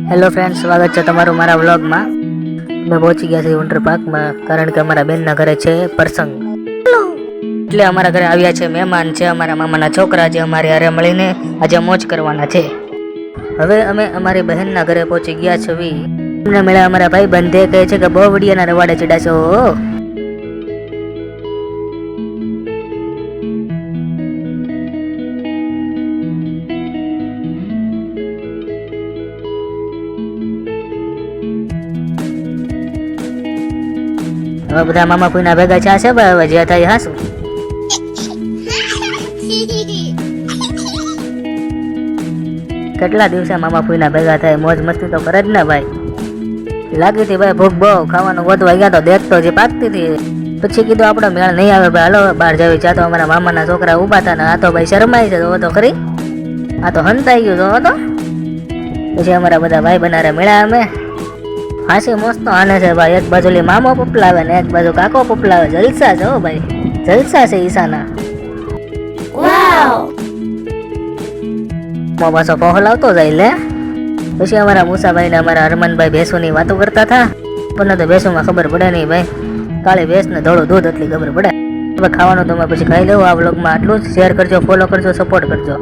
Hello friends, સ્વાગત છે તમારું મારા વ્લોગમાં. અમે પહોંચી ગયા છીએ વોટર પાર્કમાં, કારણ કે અમારા બેનના ઘરે છે પ્રસંગ. એટલે અમારા ઘરે આવ્યા છે મહેમાન, છે અમારા મામાના છોકરા, જે અમારે હારે મળીને આજે મોજ કરવાના છે. હવે અમે અમારી બહેનના ઘરે પહોંચી ગયા છીએ. એમને મળ્યા અમારા ભાઈ બંધે કહે છે કે બહુ વડિયાના રવાડે ચડાશો. હવે બધા મામા કોઈના ભેગા છે ભાઈ, હવે જે થાય હાસું. કેટલા દિવસે મામા ફૂઈના ભેગા થાય, મોજ મસ્તી તો કરે જ ને ભાઈ. લાગી હતી ભાઈ ભૂખ બહુ, ખાવાનું ગોતવા ગયા તો દેખતો જે પાકતી હતી. પછી કીધું આપણો મેળ નહીં આવે ભાઈ, હાલો બહાર જાવી. ચા તો અમારા મામાના છોકરા ઉભા હતા ને આ તો ભાઈ શરમાય છે તો ખરી, આ તો હંતાઈ ગયું તો. પછી અમારા બધા ભાઈ બનારે મળ્યા અમે. હાસી મસ્ત આને છે ભાઈ, એક બાજુ મામો પપલાવે ને એક બાજુ કાકો પપલાવે. જલસા છે હો ભાઈ, જલસા છે ઈશાના. પાછો પહોલાવતો જાય લે. પછી અમારા મુસાભાઈ ને અમારા હરમનભાઈ ભેંસોની વાતો કરતા હતા, પણ તો ભેંસોમાં ખબર પડે નહીં ભાઈ. કાળી ભેંસ ને ધોળું દૂધ એટલી ખબર પડે. હવે ખાવાનું તમે પછી ખાઈ લેવું. આ વ્લોગમાં આટલું જ. શેર કરજો, ફોલો કરજો, સપોર્ટ કરજો.